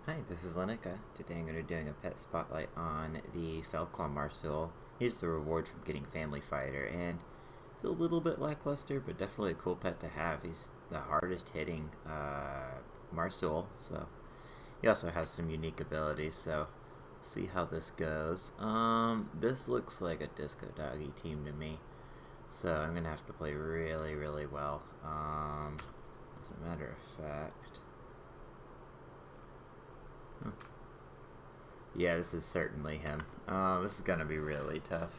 Hi, this is Lenica. Today I'm going to be doing a pet spotlight on the Felclaw Marsual. He's the reward from getting Family Fighter, and it's a little bit lackluster, but definitely a cool pet to have. He's the hardest hitting Marsual, so he also has some unique abilities, so see how this goes. This looks like a Disco Doggy team to me, so I'm going to have to play really, really well. As a matter of fact... Yeah, this is certainly him. This is gonna be really tough.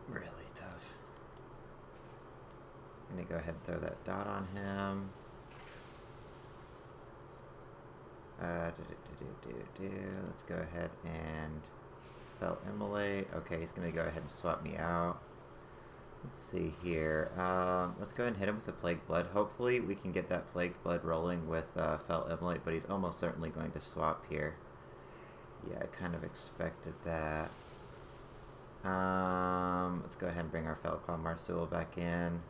Really tough. I'm gonna go ahead and throw that dot on him. Let's go ahead and felt immolate. Okay, he's gonna go ahead and swap me out. Let's see here. Let's go ahead and hit him with a Plague Blood. Hopefully we can get that Plague Blood rolling with Felt Immolate, but he's almost certainly going to swap here. Yeah, I kind of expected that. Let's go ahead and bring our Felclaw Marsual back in.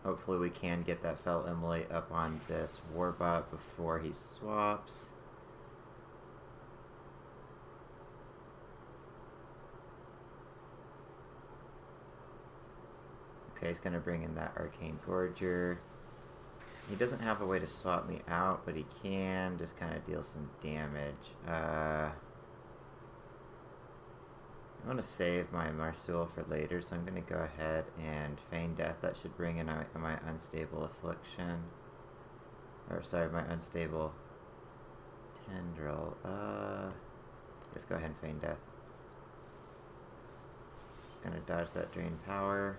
Hopefully we can get that Felt Immolate up on this Warbot before he swaps. Okay, he's going to bring in that Arcane Gorger. He doesn't have a way to swap me out, but he can just kind of deal some damage. I want to save my Marsual for later, so I'm going to go ahead and Feign Death. That should bring in my Unstable Affliction. Or, sorry, my Unstable Tendril. Let's go ahead and Feign Death. It's going to dodge that Drain Power.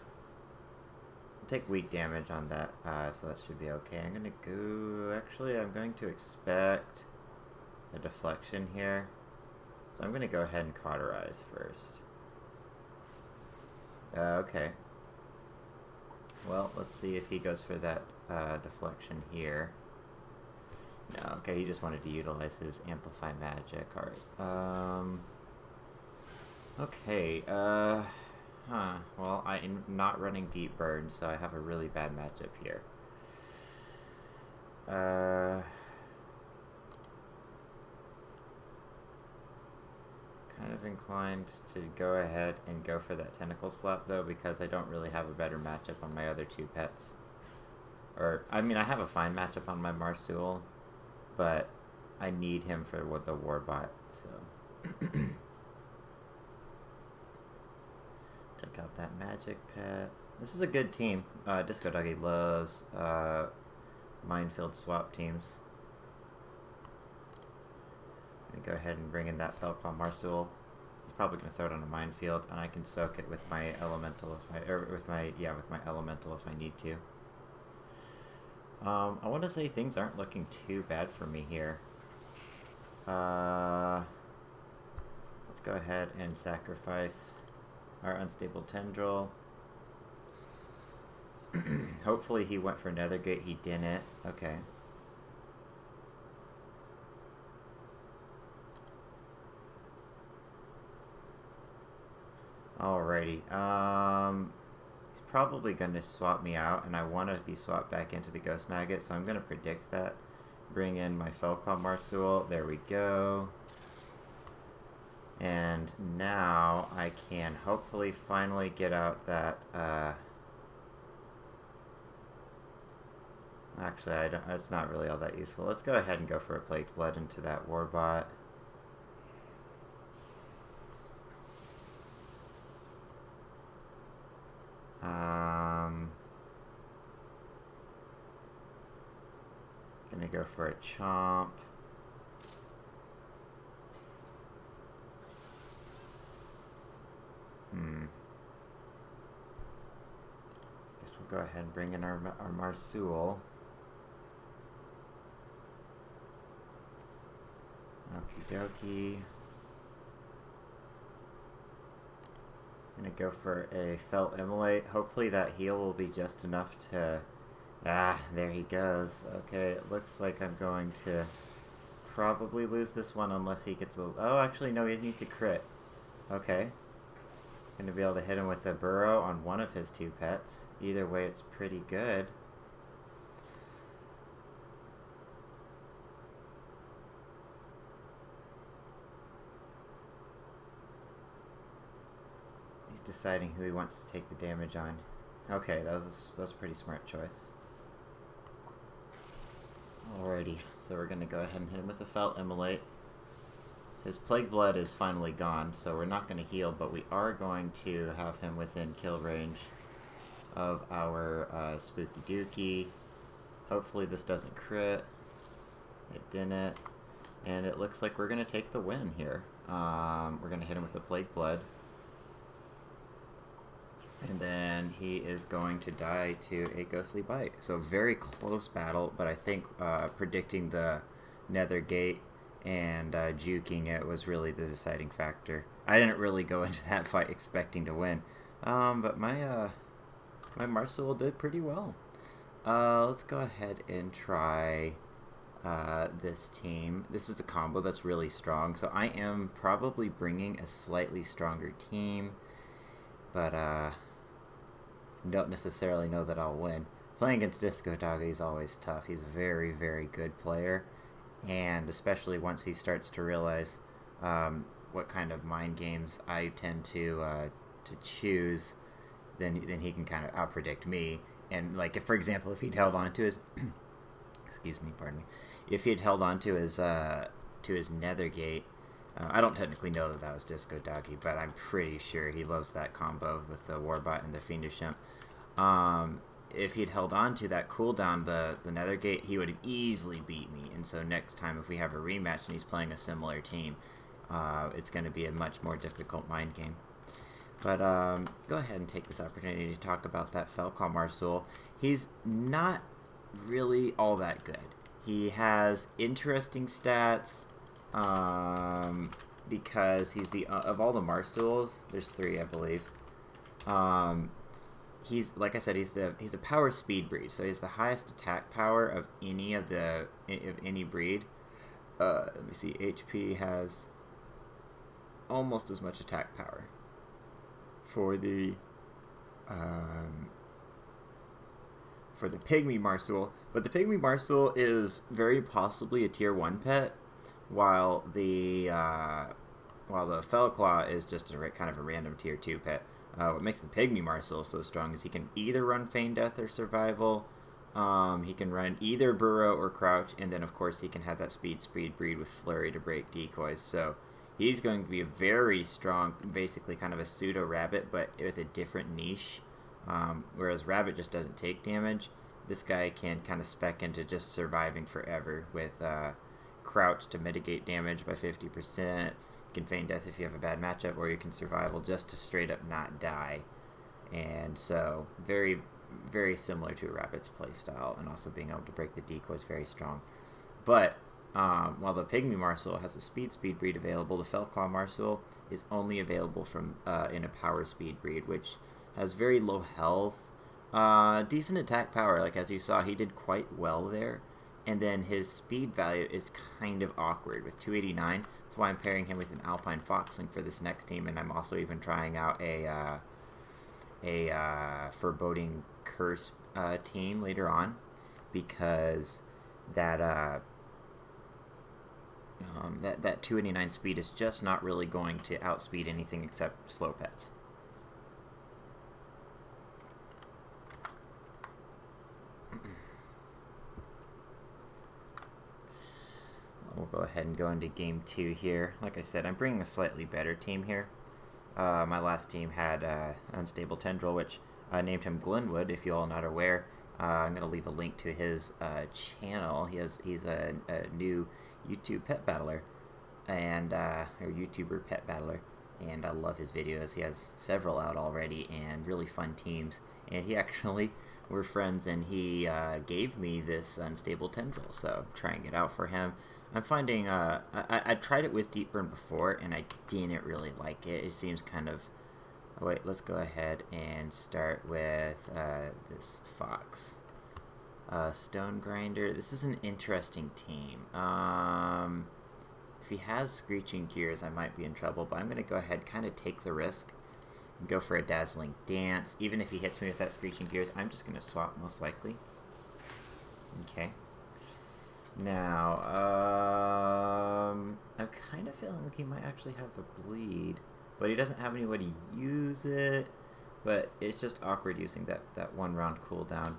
Take weak damage on that, so that should be okay. I'm gonna go... Actually, I'm going to expect a deflection here. So I'm gonna go ahead and cauterize first. Okay. Well, let's see if he goes for that deflection here. No, okay, he just wanted to utilize his Amplify Magic. Alright. Okay, well, I'm not running Deep Burn, so I have a really bad matchup here. Kind of inclined to go ahead and go for that Tentacle Slap, though, because I don't really have a better matchup on my other two pets. Or, I mean, I have a fine matchup on my Marsual, but I need him for the Warbot, so... Took out that magic pet. This is a good team. Disco Doggy loves Minefield swap teams. I'm gonna go ahead and bring in that Felclaw Marsual. He's probably gonna throw it on a Minefield, and I can soak it with my elemental if I, with my elemental if I need to. I want to say things aren't looking too bad for me here. Let's go ahead and sacrifice our Unstable Tendril. Hopefully he went for Nethergate. He didn't. Okay. Alrighty. He's probably going to swap me out, and I want to be swapped back into the Ghost Maggot, so I'm going to predict that. Bring in my Felclaw Marsual. There we go. And now I can hopefully finally get out that, actually, it's not really all that useful. Let's go ahead and go for a Plagued Blood into that Warbot. Gonna go for a Chomp. Guess we'll go ahead and bring in our Marsual. Okie dokie. I'm gonna go for a Felt Immolate. Hopefully that heal will be just enough to... Ah, there he goes. Okay, it looks like I'm going to probably lose this one unless he gets a... Oh, actually, no, he needs to crit. Okay. Gonna be able to hit him with a Burrow on one of his two pets. Either way, it's pretty good. He's deciding who he wants to take the damage on. Okay, that was a pretty smart choice. Alrighty, so we're going to go ahead and hit him with a Felt Immolate. His Plague Blood is finally gone, so we're not going to heal, but we are going to have him within kill range of our Spooky Dookie. Hopefully this doesn't crit. It didn't. And it looks like we're going to take the win here. We're going to hit him with a Plague Blood. And then he is going to die to a Ghostly Bite. So very close battle, but I think predicting the Nether Gate and juking it was really the deciding factor. I didn't really go into that fight expecting to win. But my Marsual did pretty well. Let's go ahead and try this team. This is a combo that's really strong, so I am probably bringing a slightly stronger team, but don't necessarily know that I'll win. Playing against Disco Doggy is always tough. He's a very, very good player, and especially once he starts to realize what kind of mind games I tend to choose, then he can kind of outpredict me. And like, if for example, if he'd held on to his excuse me, pardon me, if he'd held on to his Nether Gate, I don't technically know that was Disco Doggy, but I'm pretty sure he loves that combo with the Warbot and the Fiendish Imp. If he'd held on to that cooldown, the Nether Gate, he would have easily beat me. And so next time, if we have a rematch and he's playing a similar team, it's going to be a much more difficult mind game. But go ahead and take this opportunity to talk about that Felclaw Marsual. He's not really all that good. He has interesting stats because he's the of all the Marsuals, there's 3 I believe. He's, like I said, he's a power speed breed, so he's the highest attack power of any breed. Let me see, HP has almost as much attack power for the Pygmy Marsual, but the Pygmy Marsual is very possibly a tier 1 pet, while the Felclaw is just a kind of a random tier 2 pet. What makes the Pygmy Marsual so strong is he can either run Feign Death or Survival. He can run either Burrow or Crouch, and then of course he can have that speed breed with Flurry to break decoys. So he's going to be a very strong, basically kind of a pseudo Rabbit, but with a different niche. Whereas Rabbit just doesn't take damage, this guy can kind of spec into just surviving forever with Crouch to mitigate damage by 50%. You can Feign Death if you have a bad matchup, or you can Survival just to straight up not die. And so very, very similar to a Rabbit's playstyle, and also being able to break the decoys very strong. But while the Pygmy Marsual has a speed breed available, the Felclaw Marsual is only available from in a power speed breed, which has very low health, decent attack power. Like as you saw, he did quite well there. And then his speed value is kind of awkward with 289. That's why I'm pairing him with an Alpine Foxling for this next team, and I'm also even trying out a Foreboding Curse team later on, because that 289 speed is just not really going to outspeed anything except slow pets. We'll go ahead and go into game 2 here. Like I said, I'm bringing a slightly better team here. My last team had Unstable Tendril, which I named him Glenwood, if you all are not aware. I'm going to leave a link to his channel. He's a new YouTube pet battler, and or YouTuber pet battler, and I love his videos. He has several out already, and really fun teams. And he actually, we're friends, and he gave me this Unstable Tendril, so I'm trying it out for him. I'm finding, I tried it with Deep Burn before, and I didn't really like it. It seems kind of, oh wait, let's go ahead and start with this Fox. Stone Grinder, this is an interesting team. If he has Screeching Gears, I might be in trouble, but I'm going to go ahead and kind of take the risk and go for a Dazzling Dance. Even if he hits me with that Screeching Gears, I'm just going to swap most likely. Okay. Now, I'm kind of feeling like he might actually have the bleed. but he doesn't have anybody use it. But it's just awkward using that 1 round cooldown.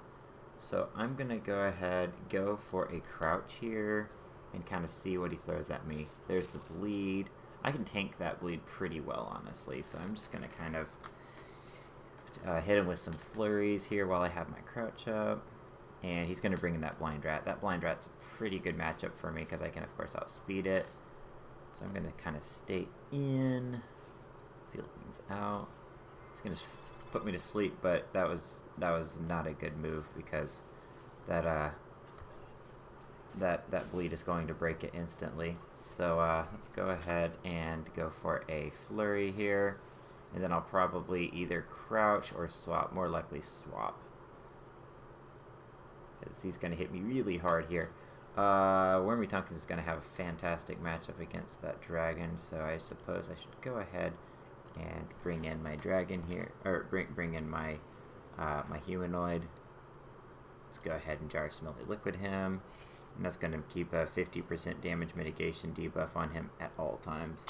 So I'm going to go ahead, go for a crouch here, and kind of see what he throws at me. There's the bleed. I can tank that bleed pretty well, honestly, so I'm just going to kind of hit him with some flurries here while I have my crouch up. And he's going to bring in that blind rat. That blind rat's a pretty good matchup for me because I can, of course, outspeed it. So I'm going to kind of stay in, feel things out. He's going to put me to sleep, but that was not a good move because that bleed is going to break it instantly. So let's go ahead and go for a flurry here, and then I'll probably either crouch or swap. More likely swap, because he's going to hit me really hard here. Wormy Tonkin is going to have a fantastic matchup against that dragon, so I suppose I should go ahead and bring in my dragon here, or bring in my my humanoid. Let's go ahead and Jar Smelly Liquid him, and that's going to keep a 50% damage mitigation debuff on him at all times.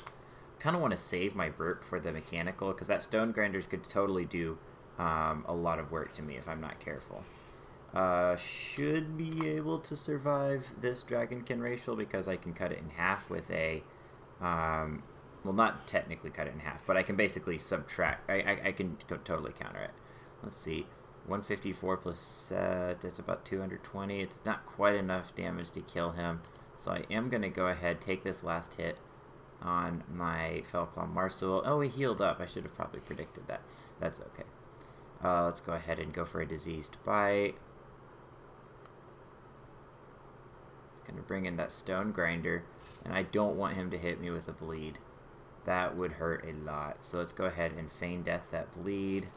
Kind of want to save my burp for the mechanical, because that Stone Grinders could totally do a lot of work to me if I'm not careful. Should be able to survive this Dragonkin racial because I can cut it in half with a well, not technically cut it in half, but I can basically subtract. I can totally counter it. Let's see. 154 plus that's about 220. It's not quite enough damage to kill him. So I am going to go ahead, take this last hit on my Felclaw Marsual. Oh, he healed up. I should have probably predicted that. That's okay. Let's go ahead and go for a diseased bite. Going to bring in that Stone Grinder, and I don't want him to hit me with a bleed. That would hurt a lot. So let's go ahead and feign death that bleed.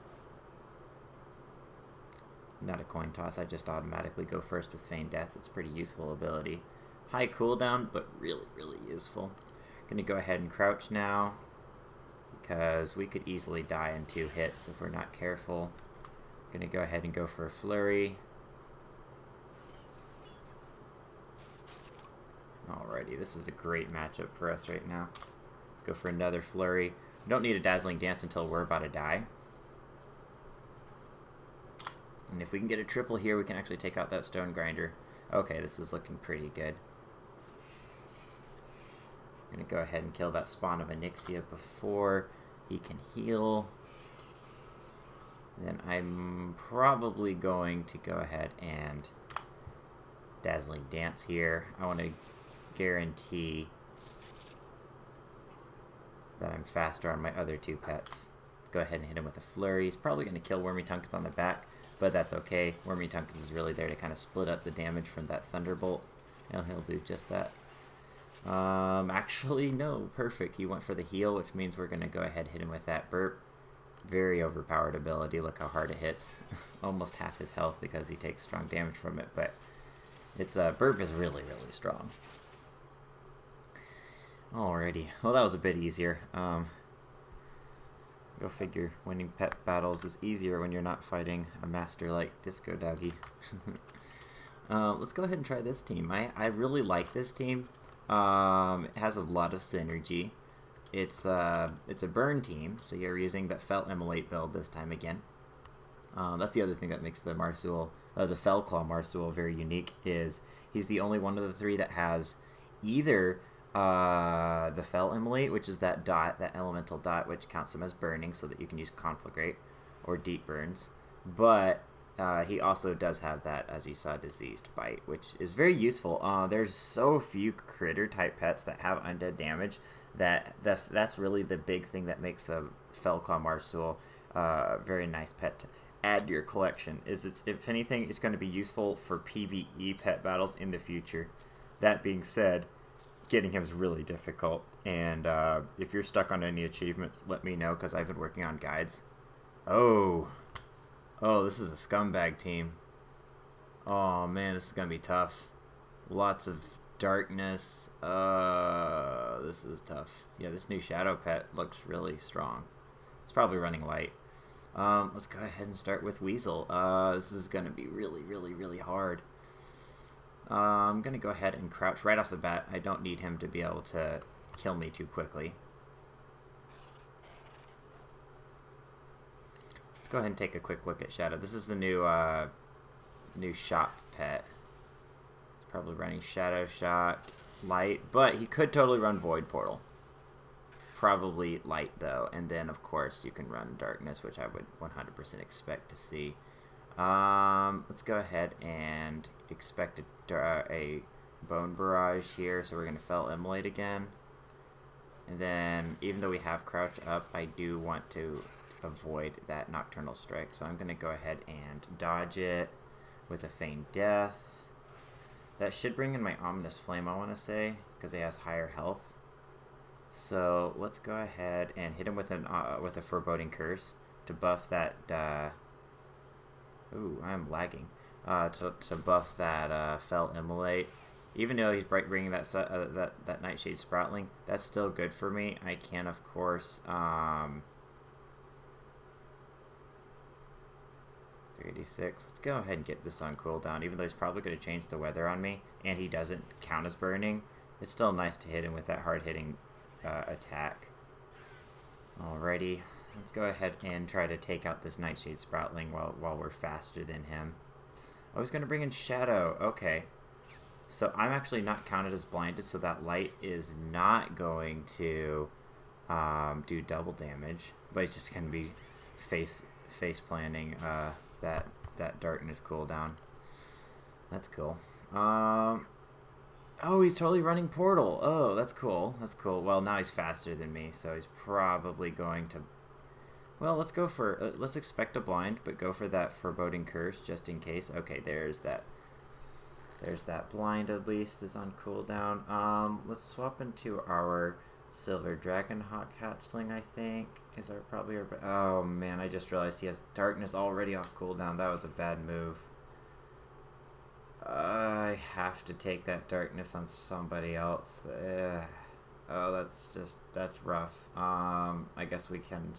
Not a coin toss, I just automatically go first with feign death. It's a pretty useful ability. High cooldown, but really, really useful. Going to go ahead and crouch now, because we could easily die in 2 hits if we're not careful. Going to go ahead and go for a flurry. Alrighty, this is a great matchup for us right now. Let's go for another flurry. We don't need a Dazzling Dance until we're about to die. And if we can get a triple here, we can actually take out that Stone Grinder. Okay, this is looking pretty good. I'm going to go ahead and kill that spawn of Onyxia before he can heal. Then I'm probably going to go ahead and Dazzling Dance here. I want to guarantee that I'm faster on my other 2 pets. Let's go ahead and hit him with a flurry. He's probably going to kill Wormy Tunkins on the back, but that's okay. Wormy Tunkins is really there to kind of split up the damage from that Thunderbolt, and he'll do just that. Actually, no, perfect. He went for the heal, which means we're going to go ahead and hit him with that burp. Very overpowered ability. Look how hard it hits. Almost half his health because he takes strong damage from it, but its burp is really, really strong. Alrighty. Well, that was a bit easier. Go figure. Winning pet battles is easier when you're not fighting a master like Disco Doggy. Let's go ahead and try this team. I really like this team. It has a lot of synergy. It's a burn team, so you're using that Felt Immolate build this time again. That's the other thing that makes the Marsual, the Felclaw Marsual, very unique. Is he's the only one of the 3 that has either the Fell Immolate, which is that dot, that elemental dot, which counts them as burning, so that you can use Conflagrate or Deep Burns. But he also does have that, as you saw, Diseased Bite, which is very useful. There's so few critter type pets that have undead damage that's really the big thing that makes a Felclaw Marsual very nice pet to add to your collection. If anything, it's going to be useful for PvE pet battles in the future. That being said, getting him is really difficult, and if you're stuck on any achievements, let me know, because I've been working on guides. Oh, this is a scumbag team. Oh man, this is gonna be tough. Lots of darkness. This is tough. Yeah, this new shadow pet looks really strong. It's probably running light. Let's go ahead and start with Weasel. This is gonna be really, really, really hard. I'm going to go ahead and crouch right off the bat. I don't need him to be able to kill me too quickly. go ahead and take a quick look at Shadow. This is the new shop pet. He's probably running Shadow Shot, Light, but he could totally run Void Portal. Probably Light though, and then of course you can run Darkness, which I would 100% expect to see. Let's go ahead and expect a Bone Barrage here, so we're going to Fel Immolate again. And then, even though we have Crouch Up, I do want to avoid that Nocturnal Strike, so I'm going to go ahead and dodge it with a Feigned Death. That should bring in my Ominous Flame, I want to say, because he has higher health. So let's go ahead and hit him with a Foreboding Curse to buff that. Ooh, I'm lagging. To buff that Fel Immolate. Even though he's bringing that that Nightshade Sproutling, that's still good for me. I can, of course, 386. Let's go ahead and get this on cooldown. Even though he's probably going to change the weather on me, and he doesn't count as burning, it's still nice to hit him with that hard-hitting attack. Alrighty, let's go ahead and try to take out this Nightshade Sproutling while we're faster than him. I was going to bring in Shadow. Okay. So I'm actually not counted as blinded, so that light is not going to do double damage, but it's just going to be face planting that darkness cooldown. That's cool. Oh, he's totally running Portal. Oh, that's cool. That's cool. Well, now he's faster than me, so he's probably going to. Well, let's go for. Let's expect a blind, but go for that Foreboding Curse just in case. Okay, there's that. There's that blind at least is on cooldown. Let's swap into our Silver Dragonhawk Hatchling, I think. Is our probably our... Oh man, I just realized he has Darkness already off cooldown. That was a bad move. I have to take that Darkness on somebody else. Oh, that's rough. I guess we can...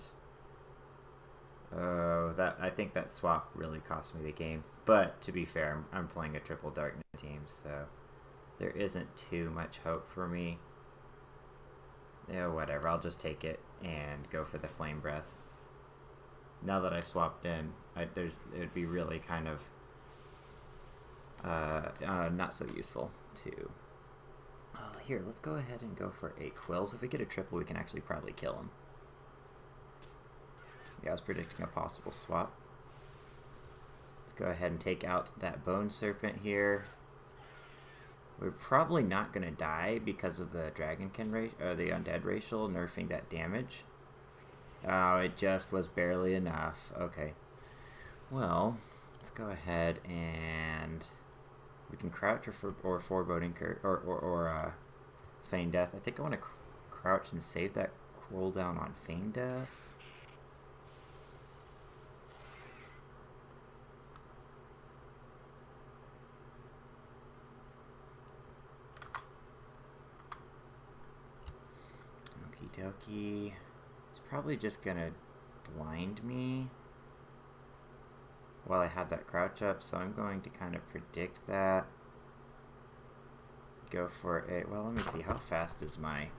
Oh, I think that swap really cost me the game. But to be fair, I'm playing a triple Darkness team, so there isn't too much hope for me. Yeah, whatever. I'll just take it and go for the Flame Breath. Now that I swapped in, it would be really kind of not so useful to. Here, let's go ahead and go for a Quills. If we get a triple, we can actually probably kill him. Yeah, I was predicting a possible swap. Let's go ahead and take out that Bone Serpent here. We're probably not going to die because of the Dragonkin or the Undead Racial nerfing that damage. Oh, it just was barely enough. Okay. Well, let's go ahead and we can crouch or Foreboding Curse or Feigned Death. I think I want to crouch and save that cooldown on Feigned Death. Dokie. It's probably just gonna blind me while I have that crouch up, so I'm going to kind of predict that. Go for it. Well, let me see. How fast is my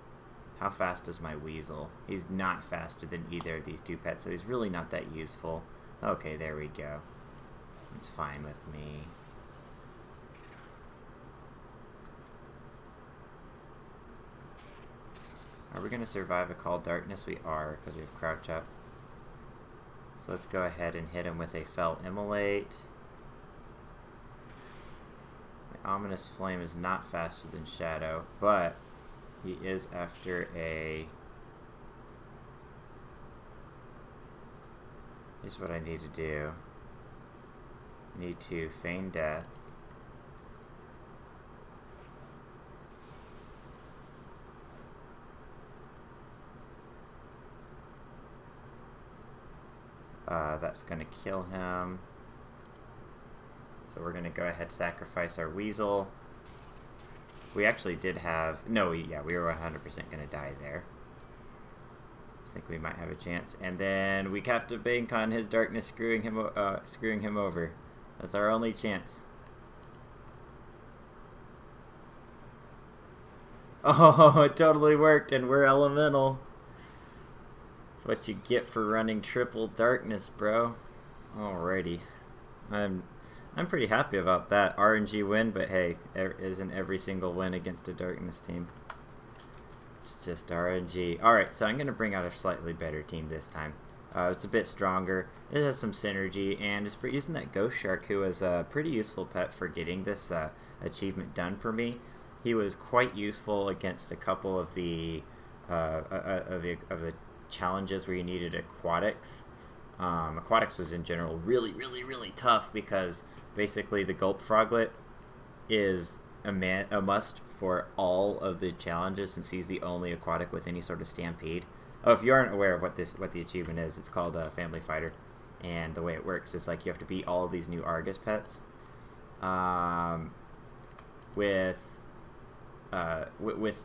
Weasel? He's not faster than either of these two pets, so he's really not that useful. Okay, there we go. It's fine with me. Are we going to survive a Call Darkness? We are, because we have Crouch Up. So let's go ahead and hit him with a Fel Immolate. My Ominous Flame is not faster than Shadow, but he is after a... Here's what I need to do. I need to Feign Death. That's going to kill him. So we're going to go ahead and sacrifice our Weasel. We actually did have... No, yeah, we were 100% going to die there. I think we might have a chance. And then we have to bank on his Darkness screwing him over. That's our only chance. Oh, it totally worked, and we're elemental. That's what you get for running triple Darkness, bro. Alrighty. I'm I'm pretty happy about that RNG win, but hey, isn't every single win against a darkness team? It's just RNG. Alright, so I'm going to bring out a slightly better team this time. It's a bit stronger. It has some synergy, and it's using that Ghost Shark, who is a pretty useful pet for getting this achievement done for me. He was quite useful against a couple of the challenges where you needed aquatics. Aquatics was in general really tough because basically the Gulp Froglet is a must for all of the challenges since he's the only aquatic with any sort of stampede. Oh, if you aren't aware of what the achievement is, it's called Family Fighter, and the way it works is like you have to beat all of these new Argus pets with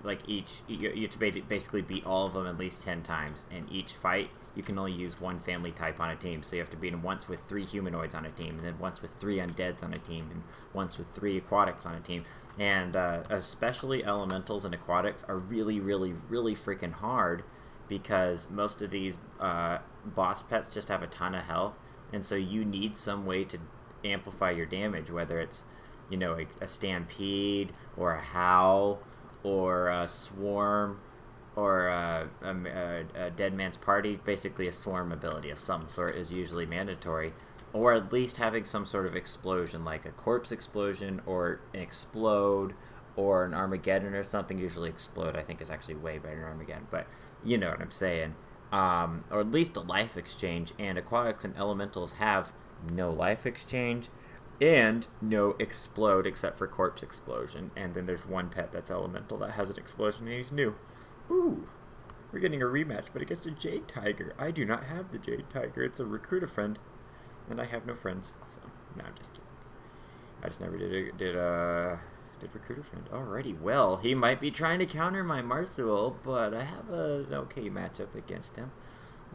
like each you have to basically beat all of them at least 10 times, and each fight you can only use one family type on a team, so you have to beat them once with 3 humanoids on a team, and then once with 3 undeads on a team, and once with 3 aquatics on a team. And especially elementals and aquatics are really freaking hard because most of these boss pets just have a ton of health, and so you need some way to amplify your damage, whether it's, you know, a stampede or a howl or a swarm or a dead man's party. Basically a swarm ability of some sort is usually mandatory, or at least having some sort of explosion like a corpse explosion or an explode or an Armageddon or something. Usually explode I think is actually way better than Armageddon, but you know what I'm saying. Or at least a life exchange, and aquatics and elementals have no life exchange and no explode except for corpse explosion. And then there's one pet that's elemental that has an explosion and he's new. Ooh, we're getting a rematch, but against a Jade Tiger. I do not have the Jade Tiger. It's a recruiter friend, and I have no friends. So no, I'm just kidding. I just never did recruiter friend. Alrighty, well, he might be trying to counter my Marsual, but I have an okay matchup against him.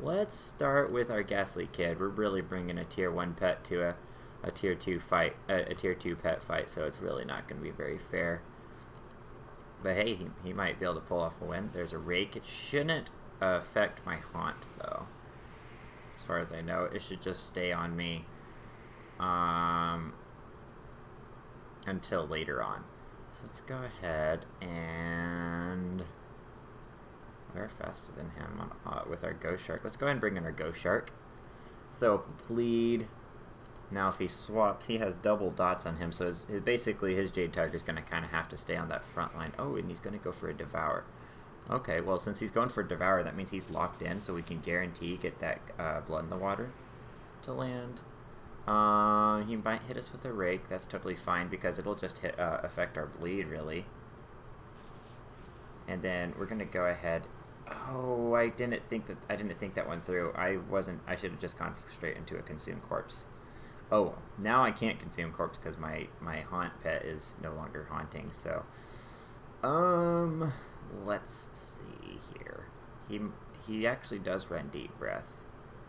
Let's start with our Ghastly Kid. We're really bringing a tier 1 pet to a tier 2 fight, a tier 2 pet fight, so it's really not going to be very fair. But hey, he might be able to pull off a win. There's a Rake. It shouldn't affect my Haunt, though. As far as I know, it should just stay on me until later on. So let's go ahead and we're faster than him on, with our Ghost Shark. Let's go ahead and bring in our Ghost Shark. Throw up a Bleed. Now if he swaps, he has double dots on him, so basically his Jade Tiger is going to kind of have to stay on that front line. Oh, and he's going to go for a Devour. Okay, well, since he's going for a Devour, that means he's locked in, so we can guarantee get that Blood in the Water to land. He might hit us with a Rake. That's totally fine because it'll just affect our Bleed, really. And then we're going to go ahead. Oh, I didn't think that went through. I should have just gone straight into a Consume Corpse. Oh, now I can't Consume Corpse because my Haunt pet is no longer haunting, so let's see here. He actually does run Deep Breath,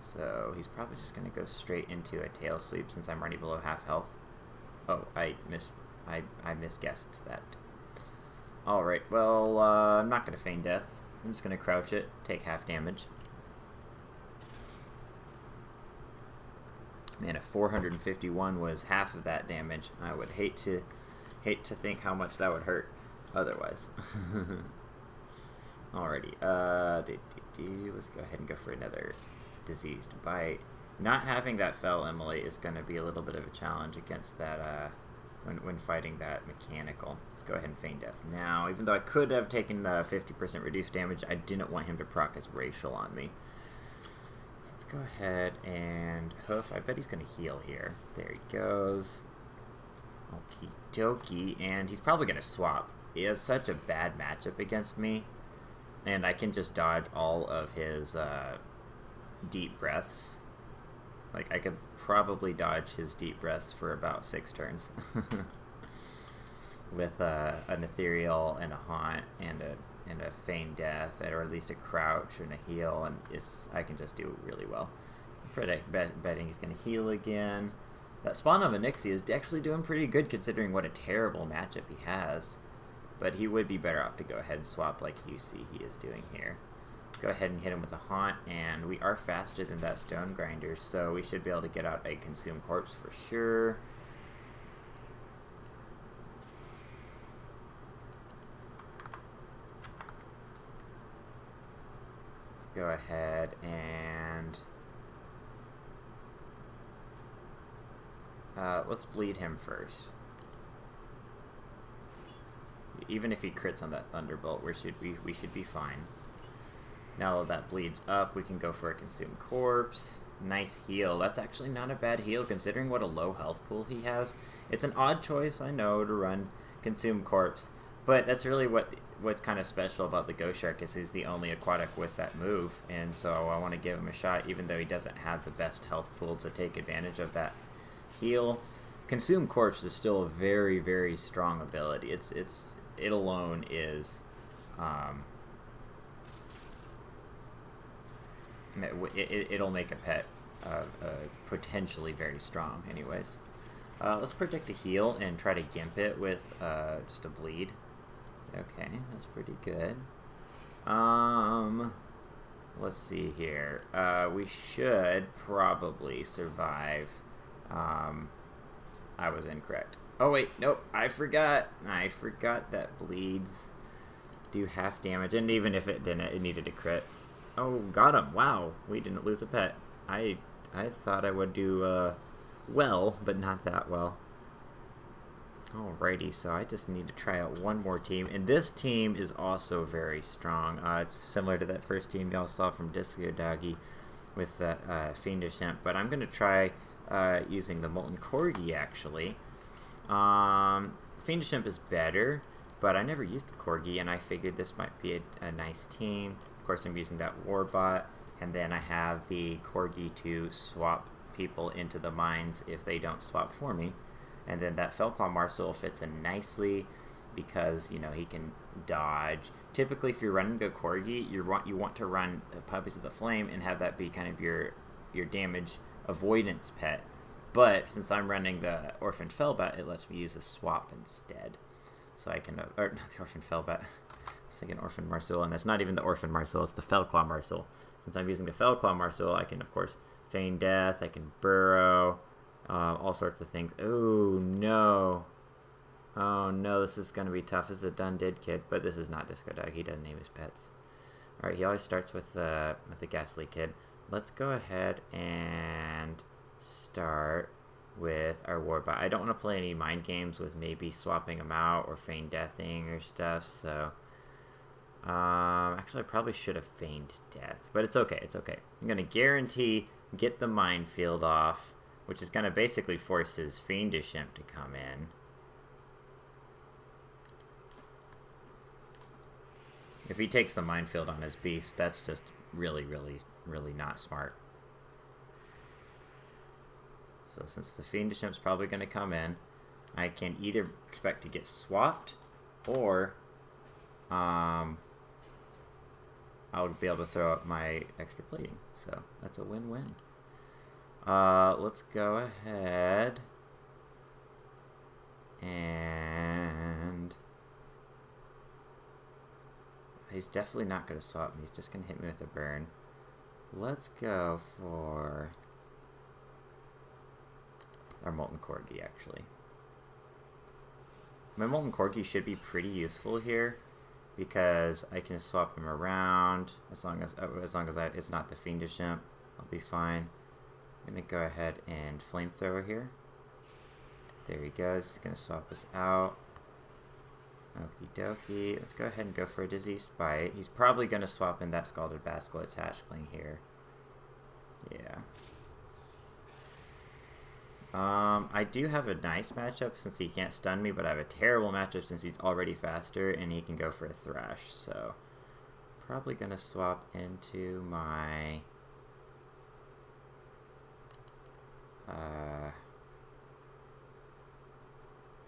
so he's probably just going to go straight into a Tail Sweep since I'm running below half health. Oh, I misguessed that. Alright, well, I'm not going to feign death. I'm just going to crouch it, take half damage. Man, if 451 was half of that damage, I would hate to think how much that would hurt otherwise. Alrighty, let's go ahead and go for another Diseased Bite. Not having that Fell Immolate is going to be a little bit of a challenge against that when fighting that mechanical. Let's go ahead and feign death now. Even though I could have taken the 50% reduced damage, I didn't want him to proc his Racial on me. So let's go ahead and Hoof. I bet he's going to heal here. There he goes. Okie dokie. And he's probably going to swap. He has such a bad matchup against me, and I can just dodge all of his Deep Breaths. Like, I could probably dodge his Deep Breaths for about 6 turns. With an Ethereal and a Haunt and a Feign Death, or at least a Crouch and a Heal, and I can just do really well. Betting he's going to heal again. That Spawn of a Nixie is actually doing pretty good considering what a terrible matchup he has. But he would be better off to go ahead and swap like you see he is doing here. Let's go ahead and hit him with a haunt, and we are faster than that stone grinder, so we should be able to get out a consumed corpse for sure. Let's go ahead and let's bleed him first. Even if he crits on that Thunderbolt, we should be fine. Now that bleeds up, we can go for a consumed corpse. Nice heal. That's actually not a bad heal considering what a low health pool he has. It's an odd choice, I know, to run consumed corpse, but that's really what's kind of special about the Ghost Shark is he's the only aquatic with that move, and so I want to give him a shot even though he doesn't have the best health pool to take advantage of that heal. Consumed corpse is still a very, very strong ability. It alone is it'll make a pet potentially very strong anyways. Let's predict a heal and try to gimp it with just a bleed. Okay, that's pretty good. Let's see here. We should probably survive. I was incorrect. Oh wait, nope, I forgot that bleeds do half damage, and even if it didn't, it needed a crit. Oh, got him. Wow, we didn't lose a pet. I thought I would do well, but not that well. Alrighty, so I just need to try out one more team, and this team is also very strong. It's similar to that first team y'all saw from Disco Doggy with that Fiendish Imp, but I'm going to try using the Molten Corgi, actually. Fiendish Imp is better, but I never used the Corgi, and I figured this might be a nice team. Of course, I'm using that Warbot, and then I have the Corgi to swap people into the mines if they don't swap for me. And then that Fellclaw Marsual fits in nicely because, you know, he can dodge. Typically, if you're running a Corgi, you want to run Puppies of the Flame and have that be kind of your damage avoidance pet. But since I'm running the Orphan Fellbat, it lets me use a swap instead. So I can, or not the Orphan Fellbat. I was thinking Orphan Marsual, and that's not even the Orphan Marsual, it's the Fellclaw Marsual. Since I'm using the Fellclaw Marsual, I can, of course, feign death, I can burrow, all sorts of things. Oh, no. Oh, no, this is going to be tough. This is a done-did kid, but this is not Disco Dog. He doesn't name his pets. Alright, he always starts with the Ghastly Kid. Let's go ahead and start with our Warbot. I don't want to play any mind games with maybe swapping them out or feign deathing or stuff, so actually I probably should have feigned death, but it's okay, it's okay. I'm going to guarantee get the Minefield off, which is going to basically force his Fiendish Imp to come in. If he takes the Minefield on his beast, that's just really, really, really not smart. So since the Fiendish Imp's probably going to come in, I can either expect to get swapped, or I'll be able to throw up my extra plating. So that's a win-win. Let's go ahead and he's definitely not going to swap me. He's just going to hit me with a burn. Let's go for our Molten Corgi, actually. My Molten Corgi should be pretty useful here because I can swap him around as long as it's not the Fiendish Imp. I'll be fine. I'm going to go ahead and Flamethrower here. There he goes. He's going to swap us out. Okie dokie. Let's go ahead and go for a Diseased Bite. He's probably going to swap in that Scalded Basilisk Hatchling here. Yeah. I do have a nice matchup since he can't stun me, but I have a terrible matchup since he's already faster and he can go for a Thrash. So, probably going to swap into my I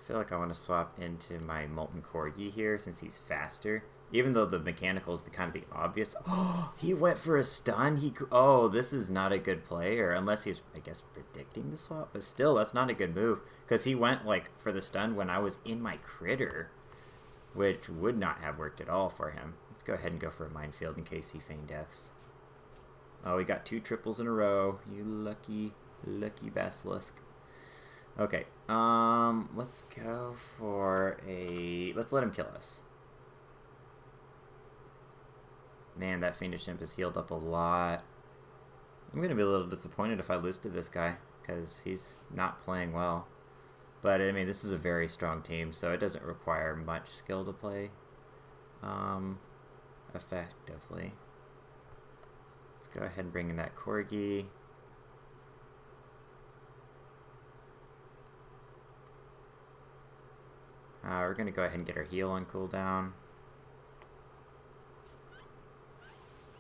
feel like I want to swap into my Molten Corgi here since he's faster. Even though the mechanical is kind of the obvious. Oh, he went for a stun. Oh, this is not a good play, or unless he was, I guess, predicting the swap. But still, that's not a good move because he went like for the stun when I was in my critter. which would not have worked at all for him. Let's go ahead and go for a Minefield in case he feigned deaths. Oh, we got 2 triples in a row. You lucky, lucky basilisk. Okay, let's go for a... Let's let him kill us. Man, that Fiendish Imp has healed up a lot. I'm going to be a little disappointed if I lose to this guy, because he's not playing well. But, I mean, this is a very strong team, so it doesn't require much skill to play effectively. Let's go ahead and bring in that Corgi. We're going to go ahead and get our heal on cooldown.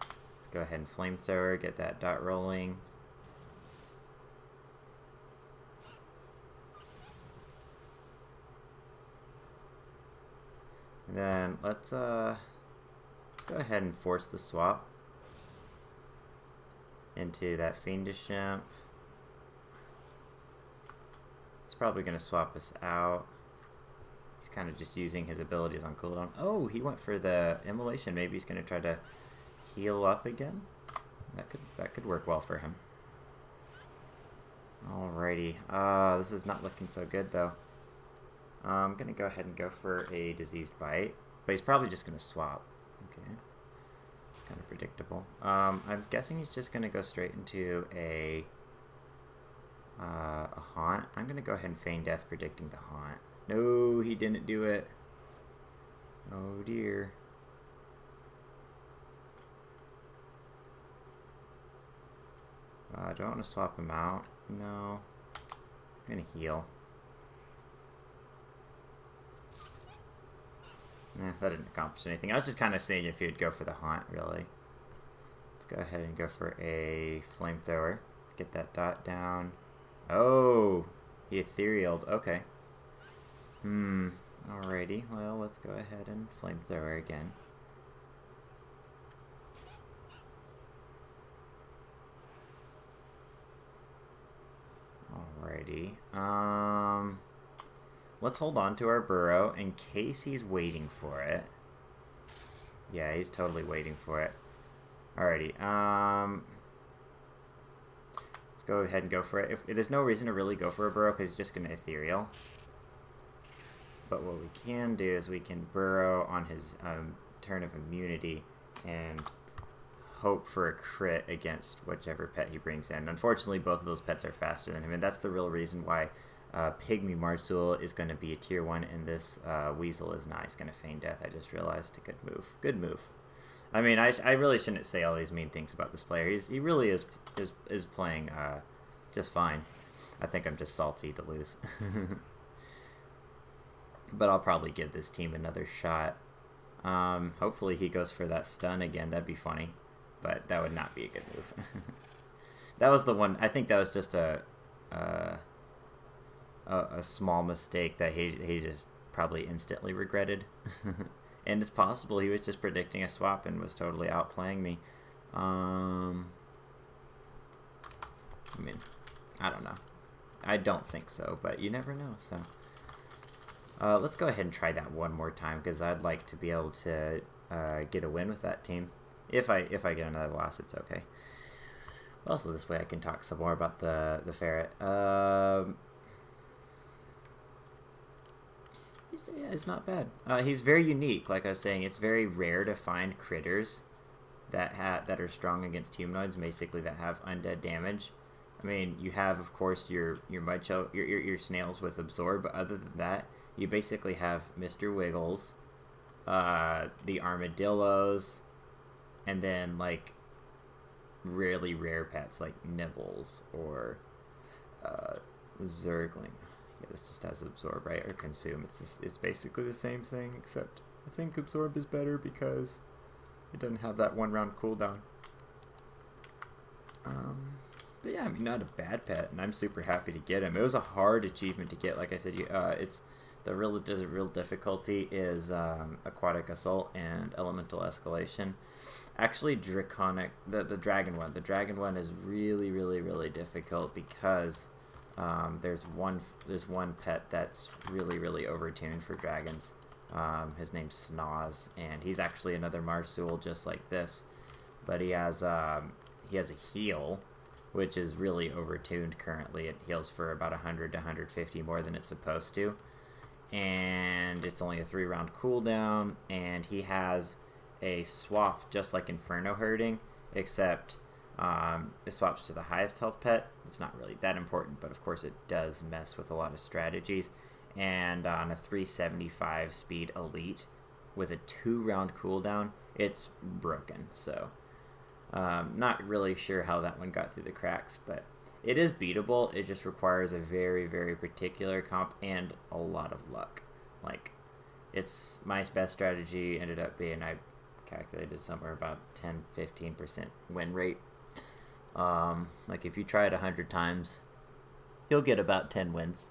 Let's go ahead and Flamethrower, get that dot rolling. And then let's go ahead and force the swap into that Fiendish Imp. It's probably going to swap us out. He's kind of just using his abilities on cooldown. Oh, he went for the Immolation. Maybe he's going to try to heal up again. That could work well for him. Alrighty. This is not looking so good though. I'm going to go ahead and go for a Diseased Bite, but he's probably just going to swap. Okay. It's kind of predictable. I'm guessing he's just going to go straight into a Haunt. I'm going to go ahead and feign death, predicting the Haunt. No, he didn't do it. Oh dear. Do I want to swap him out? No. I'm going to heal. Nah, that didn't accomplish anything. I was just kind of seeing if he would go for the Haunt, really. Let's go ahead and go for a Flamethrower. Get that dot down. Oh! He etherealed. Okay. Alrighty. Well, let's go ahead and Flamethrower again. Alrighty. Let's hold on to our burrow in case he's waiting for it. Yeah, he's totally waiting for it. Alrighty. Let's go ahead and go for it. If there's no reason to really go for a burrow because he's just going to ethereal. But what we can do is we can burrow on his turn of immunity and hope for a crit against whichever pet he brings in. Unfortunately, both of those pets are faster than him, and that's the real reason why Pygmy Marsul is going to be a tier 1 and this Weasel is not. He's going to feign death. I just realized. Good move. Good move. I mean, I really shouldn't say all these mean things about this player. He really is playing just fine. I think I'm just salty to lose. But I'll probably give this team another shot. Hopefully he goes for that stun again. That'd be funny. But that would not be a good move. That was the one. I think that was just a small mistake that he just probably instantly regretted. And it's possible he was just predicting a swap and was totally outplaying me. I mean, I don't know. I don't think so, but you never know. So let's go ahead and try that one more time because I'd like to be able to get a win with that team. If I get another loss, it's okay. Also, this way I can talk some more about the ferret. He's not bad. He's very unique. Like I was saying, it's very rare to find critters that are strong against humanoids, basically that have undead damage. I mean, you have, of course, your mudshell, your snails with absorb, but other than that, you basically have Mr. Wiggles, the armadillos, and then like really rare pets like Nibbles or Zergling. Yeah, this just has absorb, right? Or consume. It's basically the same thing, except I think absorb is better because it doesn't have that 1 round cooldown. But yeah, I mean, not a bad pet, and I'm super happy to get him. It was a hard achievement to get. Like I said, it's the real difficulty is aquatic assault and elemental escalation. Actually, draconic the dragon one. The dragon one is really, really, really difficult because there's one pet that's really, really overtuned for dragons. His name's Snoz, and he's actually another Marsuel just like this, but he has a heal, which is really overtuned currently. It heals for about 100 to 150 more than it's supposed to, and it's only a 3-round cooldown, and he has a swap just like Inferno Herding, except it swaps to the highest health pet. It's not really that important, but of course it does mess with a lot of strategies. And on a 375 speed elite with a 2-round cooldown, it's broken. So not really sure how that one got through the cracks, but it is beatable. It just requires a very, very particular comp and a lot of luck. Like, it's my best strategy ended up being, I calculated somewhere about 10-15% win rate. Like, if you try it 100 times, you'll get about 10 wins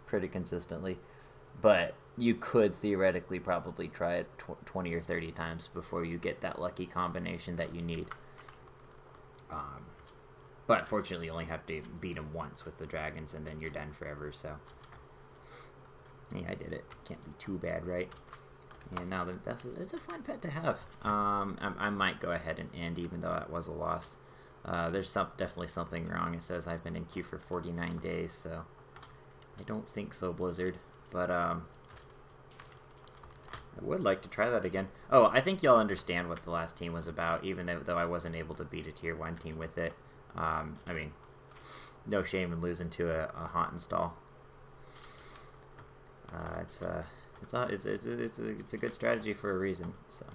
pretty consistently, but you could theoretically probably try it 20 or 30 times before you get that lucky combination that you need. But fortunately, you only have to beat them once with the dragons, and then you're done forever. So yeah, I did it. Can't be too bad, right? And now it's a fun pet to have. I might go ahead and end, even though that was a loss. There's definitely something wrong. It says I've been in queue for 49 days, so I don't think so, Blizzard. But I would like to try that again. Oh, I think y'all understand what the last team was about, even though I wasn't able to beat a tier 1 team with it. I mean, no shame in losing to a haunt install. It's a good strategy for a reason. So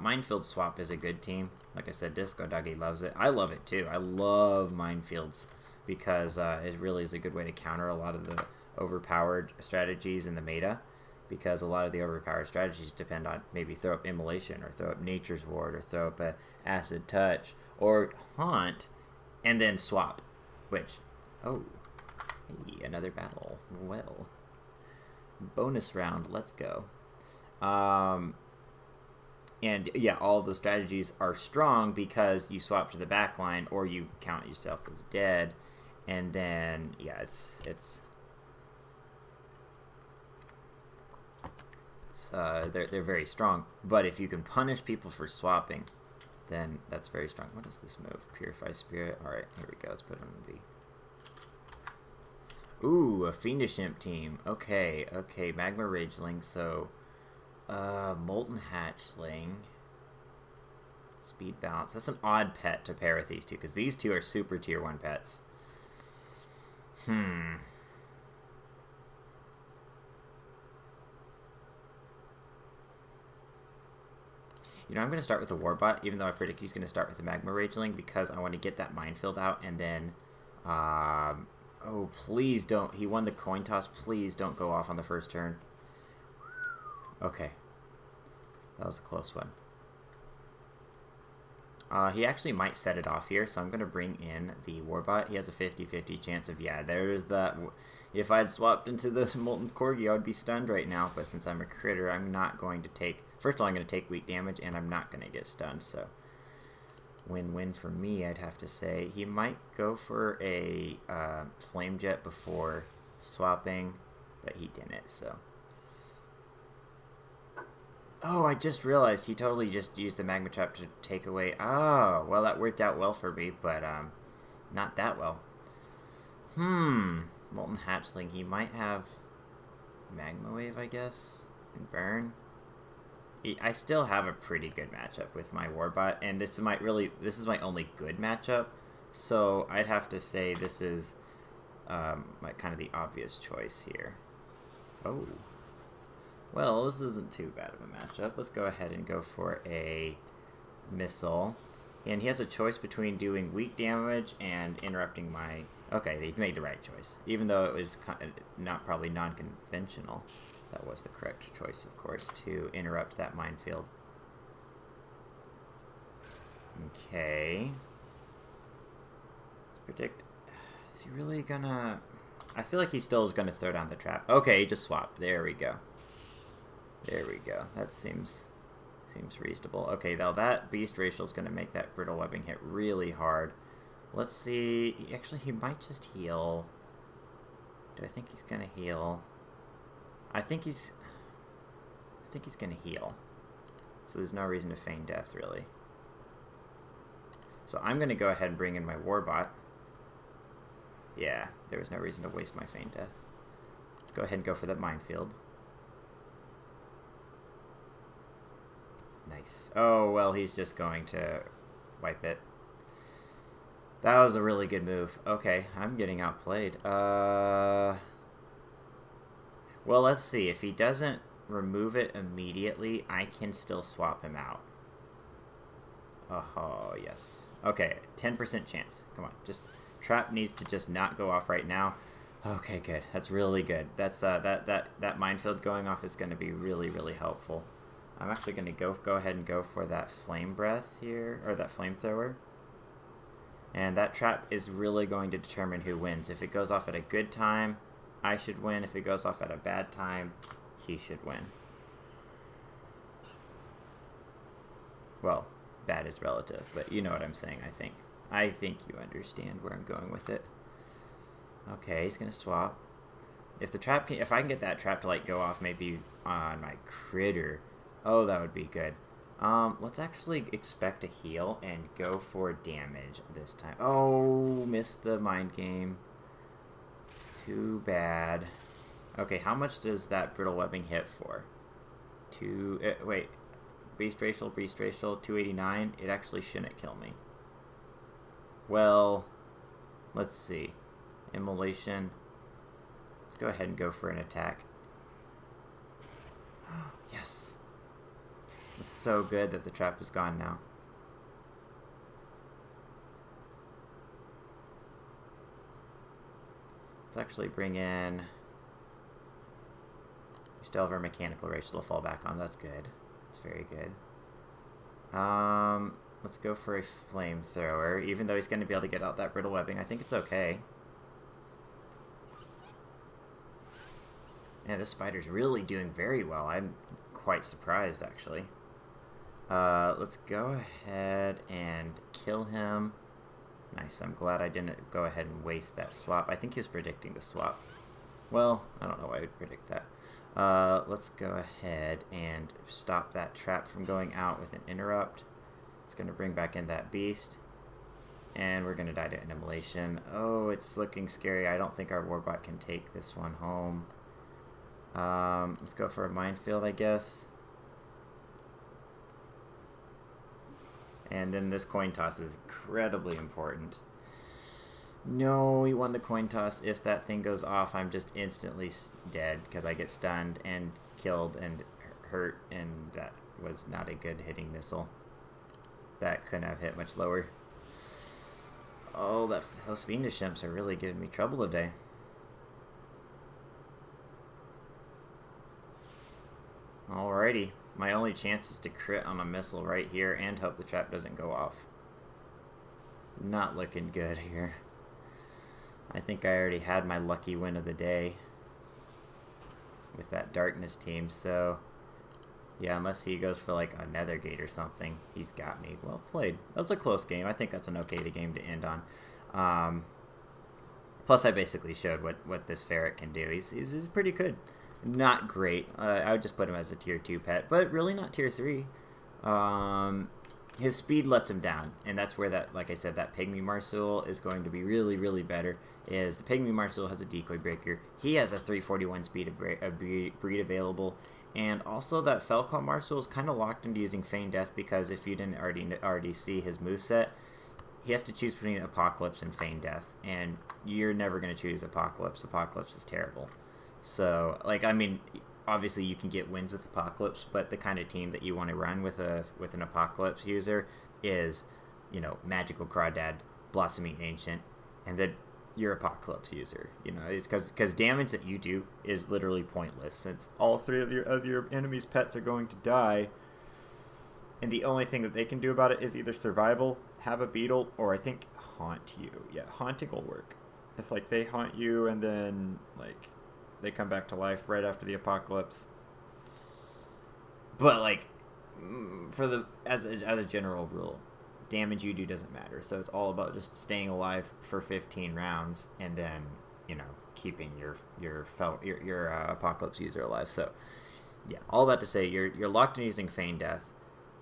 Minefield swap is a good team. Like I said, Disco Doggy loves it. I love it too. I love Minefields because it really is a good way to counter a lot of the overpowered strategies in the meta. Because a lot of the overpowered strategies depend on maybe throw up Immolation, or throw up Nature's Ward, or throw up a Acid Touch, or Haunt, and then swap. Which, oh, hey, another battle. Well, bonus round, let's go. And yeah, all of the strategies are strong because you swap to the back line, or you count yourself as dead, and then yeah, they're very strong. But if you can punish people for swapping, then that's very strong. What is this move? Purify Spirit. All right, here we go. Let's put it on the V. Ooh, a Fiendish Imp team. Okay, Magma Rageling. So, Molten Hatchling. Speed Bounce. That's an odd pet to pair with these two, because these two are super tier 1 pets. You know, I'm going to start with a Warbot, even though I predict he's going to start with a Magma Rageling, because I want to get that Minefield out, and then, oh, please don't, he won the coin toss, please don't go off on the first turn. Okay. That was a close one. He actually might set it off here, so I'm going to bring in the Warbot. He has a 50-50 chance of, yeah, there's that. If I'd swapped into the Molten Corgi, I would be stunned right now, but since I'm a critter, I'm not going to take, first of all, I'm going to take weak damage, and I'm not going to get stunned, so win-win for me, I'd have to say. He might go for a Flame Jet before swapping, but he didn't, so. Oh, I just realized he totally just used the Magma Trap to take away. Oh, well, that worked out well for me, but not that well. Molten Hatchling. He might have Magma Wave, I guess, and Burn. I still have a pretty good matchup with my Warbot, and this is my only good matchup. So I'd have to say this is like kind of the obvious choice here. Oh. Well, this isn't too bad of a matchup. Let's go ahead and go for a Missile. And he has a choice between doing weak damage and interrupting my... Okay, he made the right choice. Even though it was probably non-conventional. That was the correct choice, of course, to interrupt that Minefield. Okay. Let's predict... Is he really gonna... I feel like he still is gonna throw down the trap. Okay, he just swapped. There we go. There we go. That seems reasonable. Okay, now that Beast Racial is going to make that Brittle Webbing hit really hard. Let's see. Actually, he might just heal. Do I think he's going to heal? I think he's gonna heal. So there's no reason to feign death, really. So I'm gonna go ahead and bring in my Warbot. Yeah, there was no reason to waste my feign death. Let's go ahead and go for that Minefield. Nice. Oh, well, he's just going to wipe it. That was a really good move. Okay, I'm getting outplayed. Well, let's see. If he doesn't remove it immediately, I can still swap him out. Oh, yes. Okay, 10% chance. Come on. Just trap needs to just not go off right now. Okay, good. That's really good. That's that Minefield going off is going to be really, really helpful. I'm actually going to go ahead and go for that Flame Breath here, or that Flamethrower. And that trap is really going to determine who wins. If it goes off at a good time, I should win. If it goes off at a bad time, he should win. Well, bad is relative, but you know what I'm saying, I think. I think you understand where I'm going with it. Okay, he's going to swap. If I can get that trap to like go off maybe on my critter, oh, that would be good. Let's actually expect a heal and go for damage this time. Oh, missed the mind game. Too bad. Okay, how much does that brittle webbing hit for? Wait. Beast racial, 289. It actually shouldn't kill me. Well, let's see. Immolation. Let's go ahead and go for an attack. Yes. It's so good that the trap is gone now. Let's actually bring in... We still have our mechanical racial to fall back on. That's good. That's very good. Let's go for a Flamethrower. Even though he's going to be able to get out that brittle webbing, I think it's okay. Yeah, this spider's really doing very well. I'm quite surprised, actually. Let's go ahead and kill him. Nice. I'm glad I didn't go ahead and waste that swap. I think he was predicting the swap. Well, I don't know why I would predict that. Let's go ahead and stop that trap from going out with an interrupt. It's going to bring back in that beast. And we're going to die to an immolation. Oh, it's looking scary. I don't think our Warbot can take this one home. Let's go for a Minefield, I guess. And then this coin toss is incredibly important. No, he won the coin toss. If that thing goes off, I'm just instantly dead because I get stunned and killed and hurt, and that was not a good hitting missile. That couldn't have hit much lower. Oh, those Fiendish Imps are really giving me trouble today. Alrighty. My only chance is to crit on a missile right here and hope the trap doesn't go off. Not looking good here. I think I already had my lucky win of the day with that darkness team, so yeah, unless he goes for like a nether gate or something, he's got me. Well played. That was a close game. I think that's an okay game to end on. Plus I basically showed what this ferret can do. He's pretty good. Not great. I would just put him as a tier 2 pet, but really not tier 3. His speed lets him down, and that's where that, like I said, that Pygmy Marsual is going to be really, really better. Is the Pygmy Marsual has a decoy breaker. He has a 341 speed of breed available, and also that Felclaw Marsual is kind of locked into using Feign Death because if you didn't already see his moveset, he has to choose between Apocalypse and Feign Death, and you're never going to choose Apocalypse. Apocalypse is terrible. So, like, I mean, obviously you can get wins with Apocalypse, but the kind of team that you want to run with an Apocalypse user is, you know, Magical Crawdad, Blossoming Ancient, and then your Apocalypse user. You know, it's because damage that you do is literally pointless since all three of your enemy's pets are going to die, and the only thing that they can do about it is either survival, have a beetle, or I think haunt you. Yeah, haunting will work. If like they haunt you and then like they come back to life right after the apocalypse. But like as a general rule, damage you do doesn't matter. So it's all about just staying alive for 15 rounds and then you know, keeping your Apocalypse user alive. So yeah, all that to say, you're locked in using Feign Death.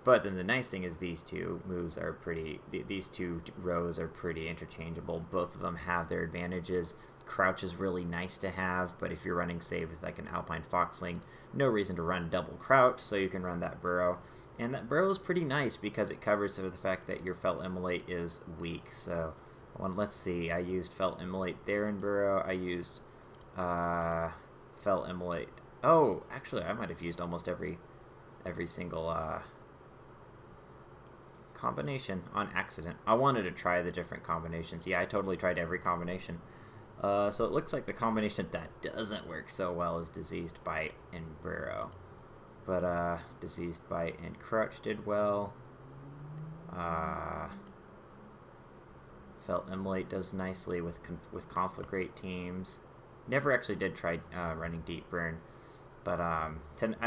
But then the nice thing is these two moves are pretty. These two rows are pretty interchangeable. Both of them have their advantages. Crouch is really nice to have, but if you're running, say, with like an Alpine Foxling, no reason to run double crouch, so you can run that burrow. And that burrow is pretty nice because it covers the fact that your Felt Immolate is weak. So, let's see, I used Felt Immolate there in burrow. I used Felt Immolate. Oh, actually, I might have used almost every single combination on accident. I wanted to try the different combinations. Yeah, I totally tried every combination. So it looks like the combination that doesn't work so well is Diseased Bite and Burrow. But Diseased Bite and Crouch did well. Felt Immolate does nicely with Conflagrate teams. Never actually did try running Deep Burn. But I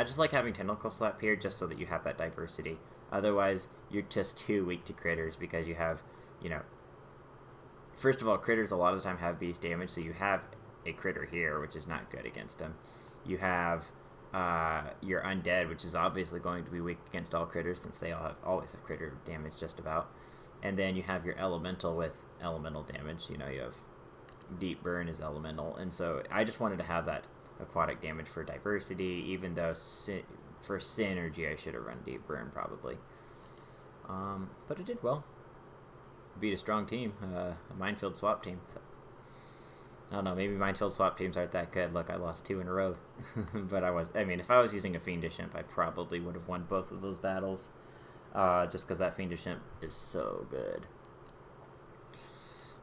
just like having Tentacle Slap here just so that you have that diversity. Otherwise, you're just too weak to critters because you have, you know, first of all, critters a lot of the time have beast damage, so you have a critter here, which is not good against them. You have your undead, which is obviously going to be weak against all critters since they always have critter damage just about. And then you have your elemental with elemental damage. You know, you have Deep Burn is elemental, and so I just wanted to have that aquatic damage for diversity, even though for synergy I should have run Deep Burn probably. But it did well. Beat a strong team, a Minefield swap team. So. I don't know, maybe Minefield swap teams aren't that good. Look, I lost 2 in a row. But I mean, if I was using a Fiendish Imp, I probably would have won both of those battles. Just because that Fiendish Imp is so good.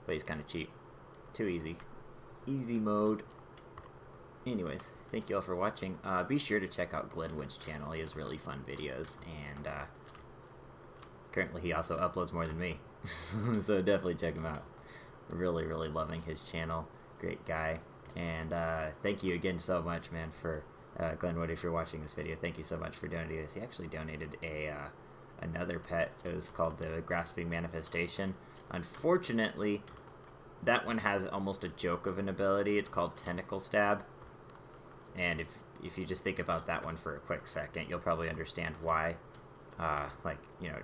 But he's kind of cheap. Too easy. Easy mode. Anyways, thank you all for watching. Be sure to check out Glenwood's channel. He has really fun videos. And currently he also uploads more than me. So definitely check him out. Really, really loving his channel. Great guy. And thank you again so much, man, for Glenwood, if you're watching this video. Thank you so much for donating this. He actually donated another pet. It was called the Grasping Manifestation. Unfortunately, that one has almost a joke of an ability. It's called Tentacle Stab. And if you just think about that one for a quick second, you'll probably understand why. Like, you know,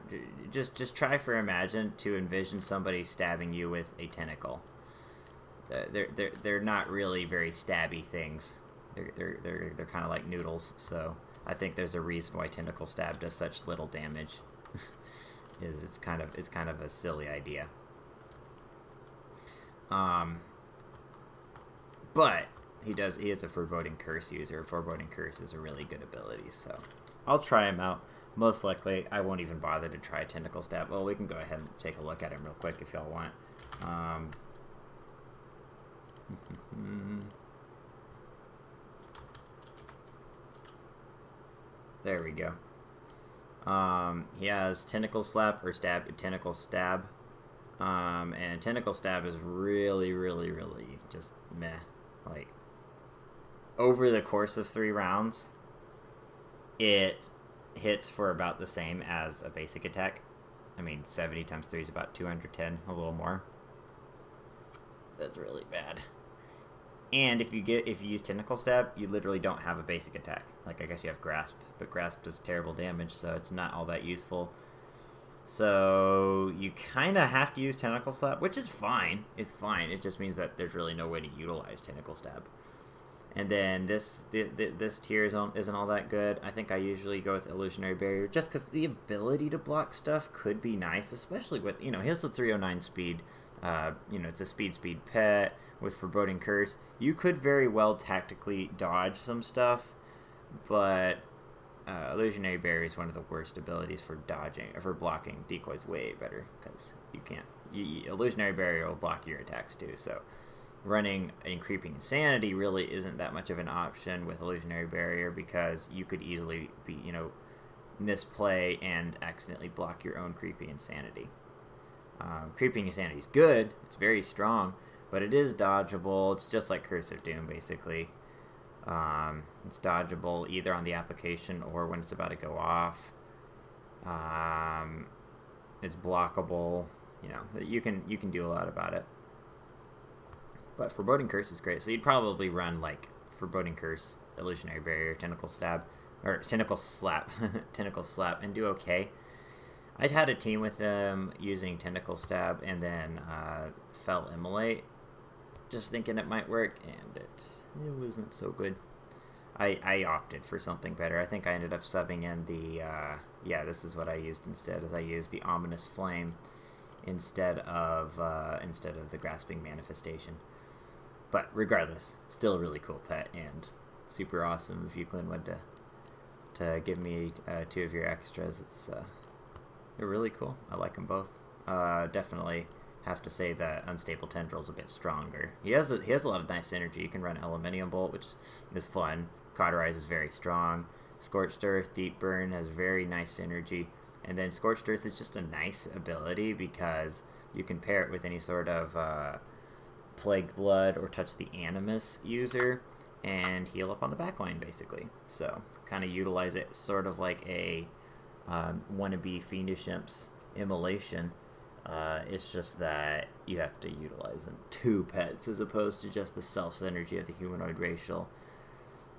just try to envision somebody stabbing you with a tentacle. They're not really very stabby things. They're kind of like noodles. So I think there's a reason why tentacle stab does such little damage. It's kind of a silly idea. But he is a Foreboding Curse user. Foreboding Curse is a really good ability, so I'll try him out. Most likely, I won't even bother to try Tentacle Stab. Well, we can go ahead and take a look at him real quick if y'all want. There we go. He has Tentacle Slap or Tentacle Stab. And Tentacle Stab is really, really, really just meh. Like, over the course of 3 rounds, it hits for about the same as a basic attack. I mean, 70 times 3 is about 210, a little more. That's really bad. And if you use Tentacle Stab, you literally don't have a basic attack. Like, I guess you have Grasp, but Grasp does terrible damage, so it's not all that useful. So you kind of have to use Tentacle Slap, which is fine. It's fine. It just means that there's really no way to utilize Tentacle Stab. And then this tier isn't all that good. I think I usually go with Illusionary Barrier just because the ability to block stuff could be nice, especially with, you know, he has the 309 speed. You know, it's a speed pet with Foreboding Curse. You could very well tactically dodge some stuff, but Illusionary Barrier is one of the worst abilities for blocking. Decoy's way better because you can't. Illusionary Barrier will block your attacks too, so running in Creeping Insanity really isn't that much of an option with Illusionary Barrier because you could easily misplay and accidentally block your own Creeping Insanity. Creeping Insanity is good, it's very strong, but it is dodgeable. It's just like Curse of Doom, basically. It's dodgeable either on the application or when it's about to go off. It's blockable. You know, you can do a lot about it. But Foreboding Curse is great. So you'd probably run like Foreboding Curse, Illusionary Barrier, Tentacle Stab, or Tentacle Slap, Tentacle Slap, and do okay. I'd had a team with them using Tentacle Stab and then Fell Immolate, just thinking it might work, and it wasn't so good. I opted for something better. I think I ended up subbing in the, yeah, this is what I used instead, is I used the Ominous Flame instead of the Grasping Manifestation. But regardless, still a really cool pet, and super awesome if you, Glenwood, to give me 2 of your extras. They're really cool. I like them both. Definitely have to say that Unstable Tendril's a bit stronger. He has a lot of nice synergy. You can run Elementium Bolt, which is fun. Cauterize is very strong. Scorched Earth, Deep Burn has very nice synergy. And then Scorched Earth is just a nice ability because you can pair it with any sort of Plague Blood or Touch the Animus user and heal up on the backline, basically. So kind of utilize it sort of like a wannabe Fiendish Imp's Immolation. It's just that you have to utilize 2 pets as opposed to just the self-synergy of the humanoid racial.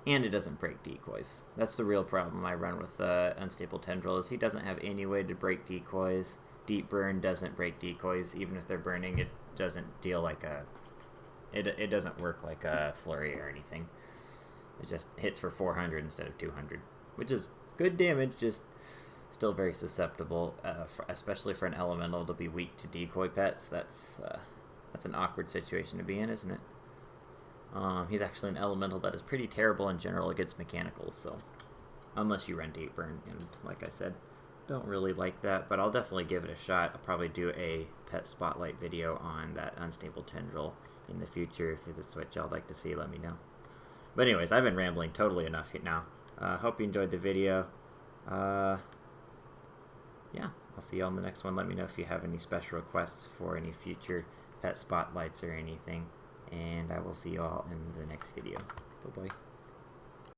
And it doesn't break decoys. That's the real problem I run with Unstable Tendril, is he doesn't have any way to break decoys. Deep Burn doesn't break decoys. Even if they're burning, it doesn't deal like a... It doesn't work like a Flurry or anything. It just hits for 400 instead of 200, which is good damage, just still very susceptible, especially for an elemental to be weak to decoy pets. That's an awkward situation to be in, isn't it? He's actually an elemental that is pretty terrible in general against mechanicals, so unless you run Deep Burn, and like I said, don't really like that, but I'll definitely give it a shot. I'll probably do a pet spotlight video on that Unstable Tendril in the future. If that's what y'all like to see, let me know. But anyways, I've been rambling totally enough now. Hope you enjoyed the video. Yeah, I'll see you on the next one. Let me know if you have any special requests for any future pet spotlights or anything. And I will see you all in the next video. Bye-bye.